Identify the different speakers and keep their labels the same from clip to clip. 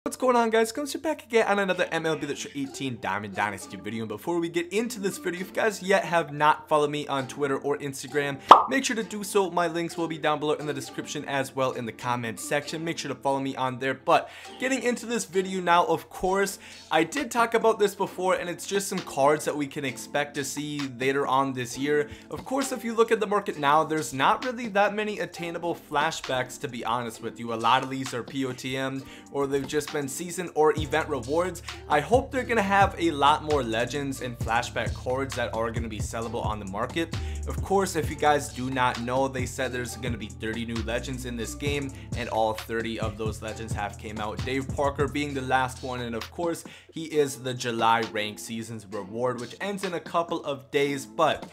Speaker 1: What's going on, guys? Gomes back again on another MLB The Show 18 Diamond Dynasty video. And before we get into this video, if you guys yet have not followed me on Twitter or Instagram, make sure to do so. My links will be down below in the description as well in the comment section. Make sure to follow me on there. But getting into this video now, of course, I did talk about this before, and it's just some cards that we can expect to see later on this year. Of course, if you look at the market now, there's not really that many attainable flashbacks, to be honest with you. A lot of these are POTM, or they've just been season or event rewards. I hope they're gonna have a lot more legends and flashback cards that are gonna be sellable on the market. Of course, if you guys do not know, they said there's gonna be 30 new legends in this game, and all 30 of those legends have came out, Dave Parker being the last one. And of course, he is the July rank seasons reward, which ends in a couple of days. But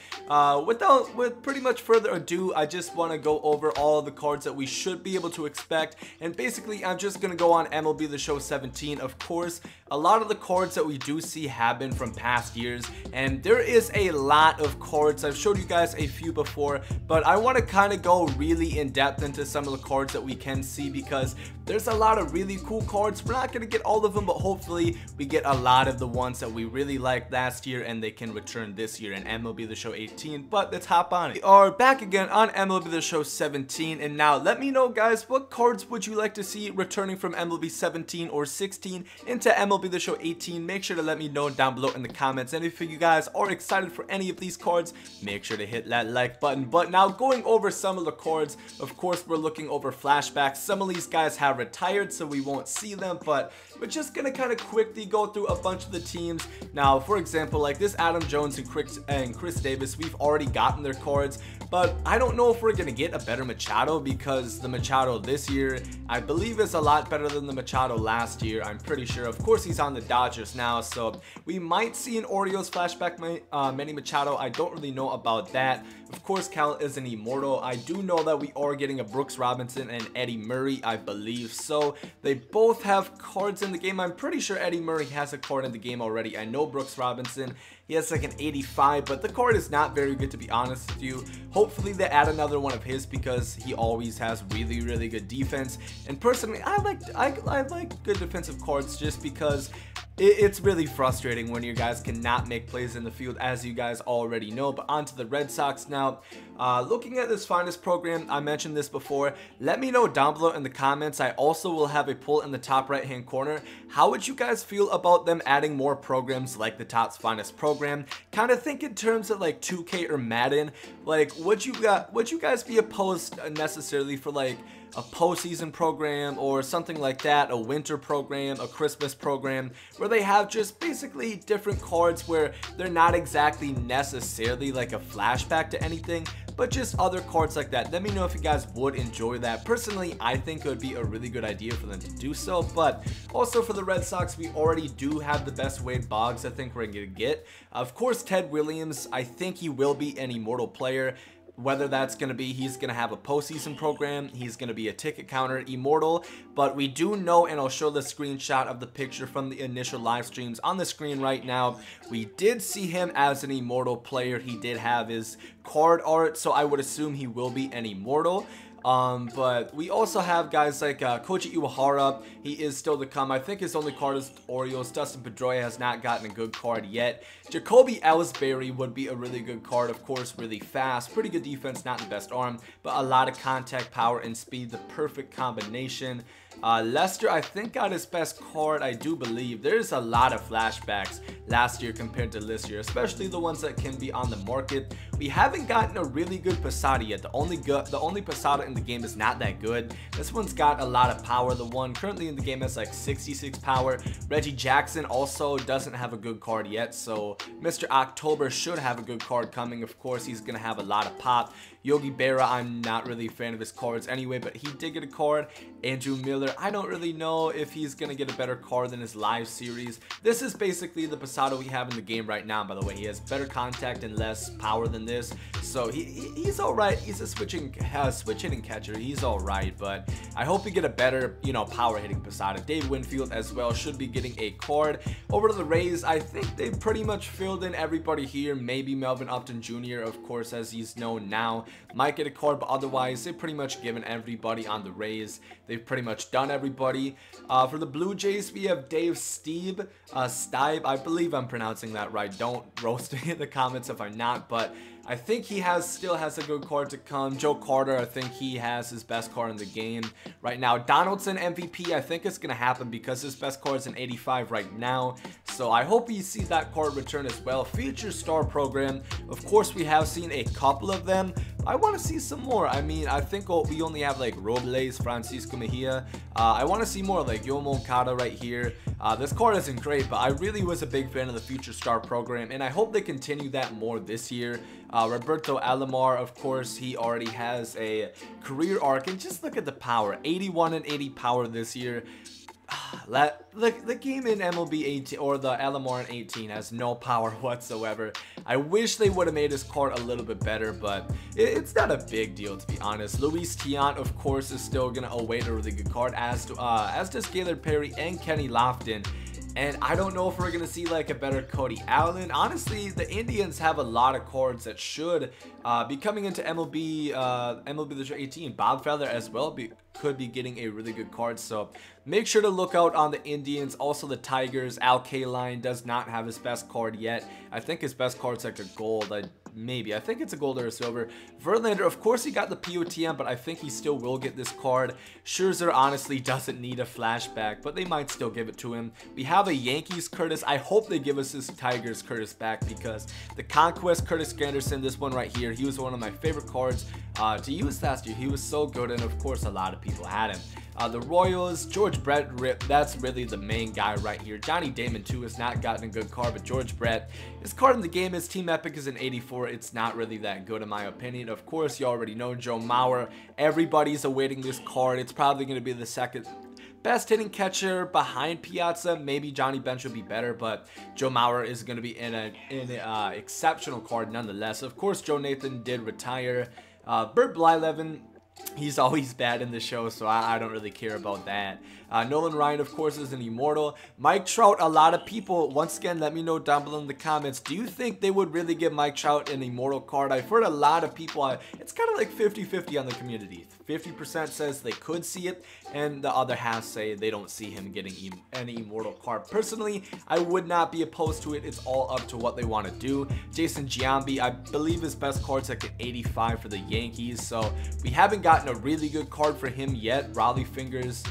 Speaker 1: with pretty much further ado, I just want to go over all the cards that we should be able to expect. And basically, I'm just gonna go on MLB The Show 17. Of course, a lot of the cards that we do see have been from past years, and there is a lot of cards. I've showed you guys a few before, but I want to kind of go really in depth into some of the cards that we can see, because there's a lot of really cool cards. We're not going to get all of them, but hopefully we get a lot of the ones that we really liked last year and they can return this year in MLB The Show 18. But let's hop on it. We are back again on MLB The Show 17, and now let me know, guys, what cards would you like to see returning from MLB 17 or 16 into MLB The Show 18? Make sure to let me know down below in the comments. And if you guys are excited for any of these cards, make sure to hit that like button. But now, going over some of the cards, of course, we're looking over flashbacks. Some of these guys have retired, so we won't see them, but we're just gonna kind of quickly go through a bunch of the teams. Now, for example, like this Adam Jones and Chris Davis, we've already gotten their cards, but I don't know if we're gonna get a better Machado, because the Machado this year, I believe, is a lot better than the Machado last year. I'm pretty sure. Of course, he's on the Dodgers now, so we might see an Orioles flashback Manny Machado. I don't really know about that. Of course, Cal is an immortal. I do know that we are getting a Brooks Robinson and Eddie Murray, I believe. So they both have cards in the game. I'm pretty sure Eddie Murray has a card in the game already. I know Brooks Robinson, he has like an 85, but the card is not very good, to be honest with you. Hopefully they add another one of his, because he always has really good defense. And personally, I like good defensive cards, just because it's really frustrating when you guys cannot make plays in the field, as you guys already know. But on to the Red Sox now. Looking at this finest program, I mentioned this before. Let me know down below in the comments. I also will have a poll in the top right hand corner. How would you guys feel about them adding more programs like the Topps Finest program? Kind of think in terms of like 2K or Madden. Like, would you guys be opposed necessarily for like a postseason program or something like that, a winter program, a Christmas program, where they have just basically different cards where they're not exactly necessarily like a flashback to anything, but just other cards like that? Let me know if you guys would enjoy that. Personally, I think it would be a really good idea for them to do so. But also for the Red Sox, we already do have the best Wade Boggs I think we're gonna get. Of course, Ted Williams, I think he will be an immortal player. Whether that's going to be he's going to have a postseason program, he's going to be a ticket counter immortal, but we do know, and I'll show the screenshot of the picture from the initial live streams on the screen right now, we did see him as an immortal player. He did have his card art, so I would assume he will be an immortal. But we also have guys like Koji Iwahara. He is still to come. I think his only card is Orioles. Dustin Pedroia has not gotten a good card yet. Jacoby Ellsbury would be a really good card. Of course, really fast, pretty good defense, not the best arm, but a lot of contact power and speed, the perfect combination. Lester, I think, got his best card, I do believe. There's a lot of flashbacks last year compared to this year, especially the ones that can be on the market. We haven't gotten a really good Posada yet. The only Posada in the game is not that good. This one's got a lot of power. The one currently in the game has like 66 power. Reggie Jackson also doesn't have a good card yet, so Mr. October should have a good card coming. Of course, he's gonna have a lot of pop. Yogi Berra, I'm not really a fan of his cards anyway, but he did get a card. Andrew Miller, I don't really know if he's gonna get a better card than his live series. This is basically the Posada we have in the game right now, by the way. He has better contact and less power than this, so he's all right. He's a switch hitting catcher. He's all right, but I hope we get a better, you know, power hitting Posada. Dave Winfield as well should be getting a card. Over to the Rays, I think they pretty much filled in everybody here. Maybe Melvin Upton Jr., of course, as he's known now. might get a card, but otherwise they've pretty much given everybody on the Rays. They've pretty much done everybody. For the Blue Jays, we have Dave Stieb, I believe I'm pronouncing that right. Don't roast me in the comments if I'm not, but I think he still has a good card to come. Joe Carter, I think he has his best card in the game right now. Donaldson MVP, I think it's going to happen because his best card is an 85 right now. So I hope you see that card return as well. Future Star Program, of course, we have seen a couple of them. I want to see some more. I mean, I think we only have like Robles, Francisco Mejia. I want to see more like Yoel Moncada right here. This card isn't great, but I really was a big fan of the Future Star Program, and I hope they continue that more this year. Roberto Alomar, of course, he already has a career arc, and just look at the power, 81 and 80 power this year. The game in MLB 18 or the Alomar in 18 has no power whatsoever. I wish they would have made his card a little bit better, but it's not a big deal, to be honest. Luis Tiant, of course, is still gonna await a really good card, as does Gaylord Perry and Kenny Lofton. And I don't know if we're going to see like a better Cody Allen. Honestly, the Indians have a lot of cards that should be coming into MLB The Show 18. Bob Feller as well could be getting a really good card. So make sure to look out on the Indians. Also the Tigers. Al Kaline does not have his best card yet. I think his best card's like a gold. Maybe. I think it's a gold or a silver. Verlander, of course, he got the POTM, but I think he still will get this card. Scherzer honestly doesn't need a flashback, but they might still give it to him. We have a Yankees Curtis. I hope they give us this Tigers Curtis back, because the Conquest Curtis Granderson, this one right here, he was one of my favorite cards to use last year. He was so good, and of course, a lot of people had him. The Royals, George Brett, Rip, that's really the main guy right here. Johnny Damon too has not gotten a good card, but George Brett, his card in the game is Team Epic is an 84. It's not really that good in my opinion. Of course, you already know Joe Mauer. Everybody's awaiting this card. It's probably going to be the second best hitting catcher behind Piazza. Maybe Johnny Bench will be better, but Joe Mauer is going to be in an exceptional card nonetheless. Of course, Joe Nathan did retire. Bert Blyleven, he's always bad in the show, so I don't really care about that. Nolan Ryan, of course, is an immortal. Mike Trout, a lot of people, once again, let me know down below in the comments, do you think they would really give Mike Trout an immortal card? I've heard a lot of people, it's kind of like 50-50 on the community. 50% says they could see it, and the other half say they don't see him getting any immortal card. Personally, I would not be opposed to it. It's all up to what they want to do. Jason Giambi, I believe his best card's like an 85 for the Yankees, so we haven't gotten a really good card for him yet. Raleigh Fingers,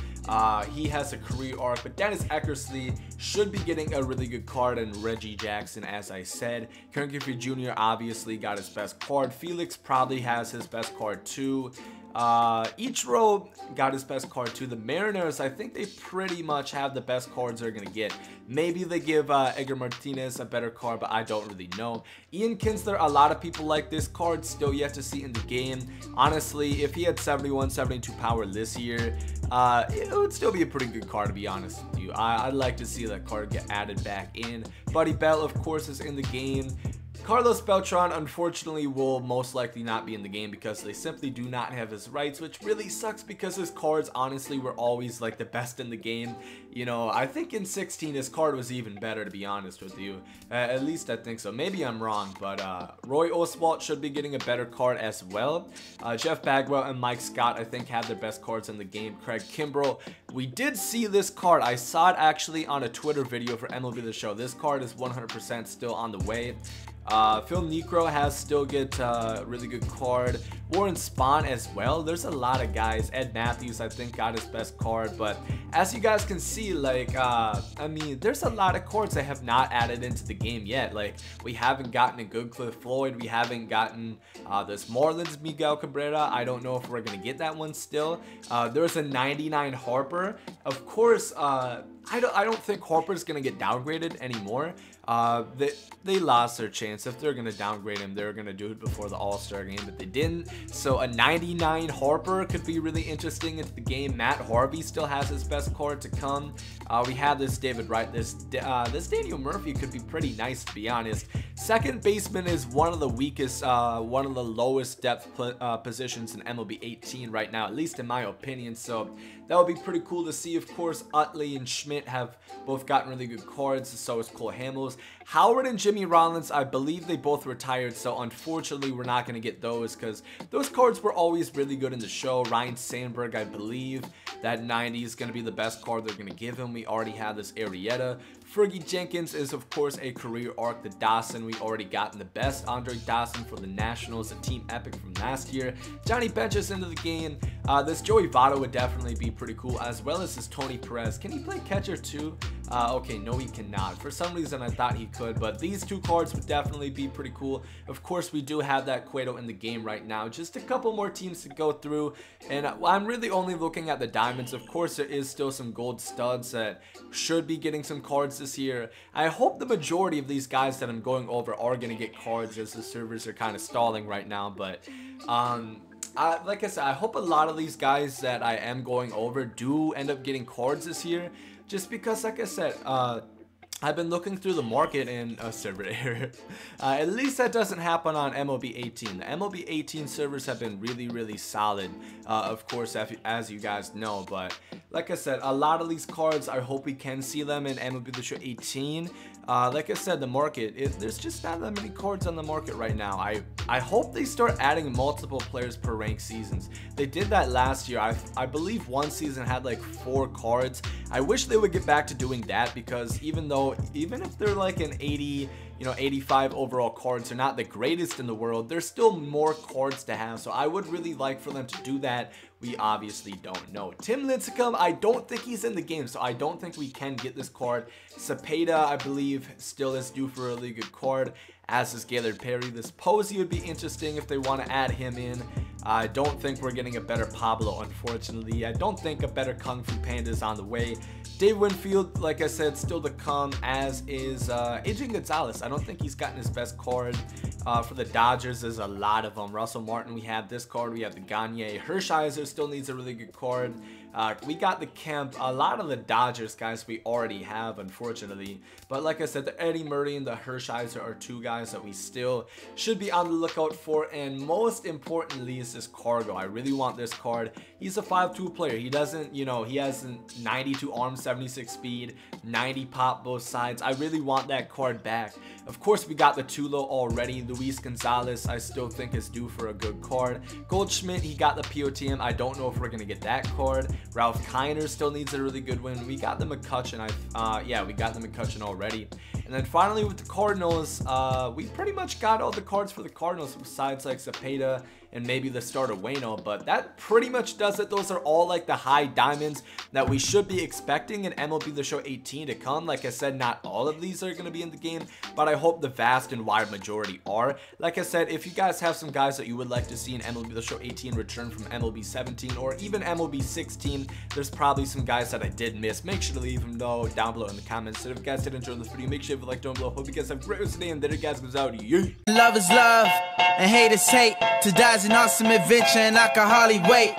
Speaker 1: he has a career arc, but Dennis Eckersley should be getting a really good card, and Reggie Jackson, as I said. Griffey Junior obviously got his best card. Felix probably has his best card too. Ichiro got his best card too. The Mariners, I think they pretty much have the best cards they're gonna get. Maybe they give Edgar Martinez a better card, but I don't really know. Ian Kinsler, a lot of people like this card, still yet to see in the game. Honestly, if he had 71, 72 power this year, it would still be a pretty good card, to be honest with you. I'd like to see that card get added back in. Buddy Bell, of course, is in the game. Carlos Beltran, unfortunately, will most likely not be in the game because they simply do not have his rights, which really sucks because his cards, honestly, were always like the best in the game. You know, I think in 16 his card was even better, to be honest with you. At least I think so. Maybe I'm wrong, but Roy Oswalt should be getting a better card as well. Jeff Bagwell and Mike Scott, I think, have their best cards in the game. Craig Kimbrel, we did see this card. I saw it actually on a Twitter video for MLB The Show. This card is 100% still on the way. Phil Necro has still get a really good card. Warren Spahn as well. There's a lot of guys. Ed Matthews, I think, got his best card. But as you guys can see, like, I mean, there's a lot of cards that have not added into the game yet. Like, we haven't gotten a good Cliff Floyd. We haven't gotten this Marlins Miguel Cabrera. I don't know if we're going to get that one still. There's a 99 Harper. Of course, I don't think Harper's going to get downgraded anymore. They lost their chance. If they're going to downgrade him, they're going to do it before the All-Star game, but they didn't. So a 99 Harper could be really interesting into the game. Matt Harvey still has his best card to come. We have this David Wright. This Daniel Murphy could be pretty nice, to be honest. Second baseman is one of the weakest, one of the lowest depth positions in MLB 18 right now, at least in my opinion. So that would be pretty cool to see. Of course, Utley and Schmidt have both gotten really good cards. So is Cole Hamels. Howard and Jimmy Rollins, I believe they both retired. So unfortunately, we're not going to get those because those cards were always really good in the show. Ryan Sandberg, I believe that 90 is going to be the best card they're going to give him. We already have this Arrieta. Fergie Jenkins is, of course, a career arc. The Dawson, we already gotten the best Andre Dawson for the Nationals, a team epic from last year. Johnny Bench is into the game. This Joey Votto would definitely be pretty cool, as well as this Tony Perez. Can he play catcher too? Okay, no, he cannot. For some reason, I thought he could, but these two cards would definitely be pretty cool. Of course, we do have that Cueto in the game right now. Just a couple more teams to go through, and I'm really only looking at the diamonds. Of course, there is still some gold studs that should be getting some cards this year. I hope the majority of these guys that I'm going over are going to get cards, as the servers are kind of stalling right now, but like I said, I hope a lot of these guys that I am going over do end up getting cards this year, just because, like I said, I've been looking through the market in a server error. At least that doesn't happen on MLB 18. The MLB 18 servers have been really solid, of course, as you guys know. But like I said, a lot of these cards, I hope we can see them in MLB The Show 18. Like I said, the market, there's just not that many cards on the market right now. I hope they start adding multiple players per rank seasons. They did that last year. I believe one season had like 4 cards. I wish they would get back to doing that, because even if they're like an 80, 85 overall cards, they're not the greatest in the world, there's still more cards to have. So I would really like for them to do that. We obviously don't know. Tim Lincecum, I don't think he's in the game, so I don't think we can get this card. Cepeda, I believe, still is due for a really good card, as is Gaylord Perry. This Posey would be interesting if they want to add him in. I don't think we're getting a better Pablo, unfortunately. I don't think a better Kung Fu Panda is on the way. Dave Winfield, like I said, still to come, as is Adrian Gonzalez. I don't think he's gotten his best card. For the Dodgers, there's a lot of them. Russell Martin, we have this card. We have the Gagne. Hershiser still needs a really good card. We got the Kemp. A lot of the Dodgers guys we already have, unfortunately. But like I said, the Eddie Murray and the Hershiser are 2 guys that we still should be on the lookout for. And most importantly is this Cargo. I really want this card. He's a 5'2" player. He doesn't, he has 92 arm, 76 speed, 90 pop both sides. I really want that card back. Of course, we got the Tulo already. Luis Gonzalez, I still think is due for a good card. Goldschmidt, he got the POTM. I don't know if we're going to get that card. Ralph Kiner still needs a really good win. We got the McCutcheon. Yeah, we got the McCutcheon already. And then finally with the Cardinals, we pretty much got all the cards for the Cardinals besides like Cepeda and maybe the starter Waino, but that pretty much does it. Those are all like the high diamonds that we should be expecting in MLB The Show 18 to come. Like I said, not all of these are going to be in the game, but I hope the vast and wide majority are. Like I said, if you guys have some guys that you would like to see in MLB The Show 18 return from MLB 17 or even MLB 16, there's probably some guys that I did miss. Make sure to leave them though down below in the comments. So if you guys did enjoy this video, make sure to like down below. Hope you guys have a great rest of the day, and there you guys goes out. Yeah.
Speaker 2: Love is love and hate is hate. To die is an awesome adventure and I can hardly wait.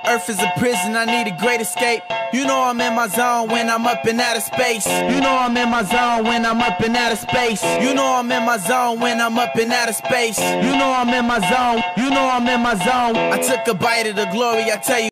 Speaker 2: Earth is a prison, I need a great escape. You know I'm in my zone when I'm up in outer space. You know I'm in my zone when I'm up in outer space. You know I'm in my zone when I'm up in outer space. You know I'm in my zone. You know I'm in my zone. I took a bite of the glory, I tell you.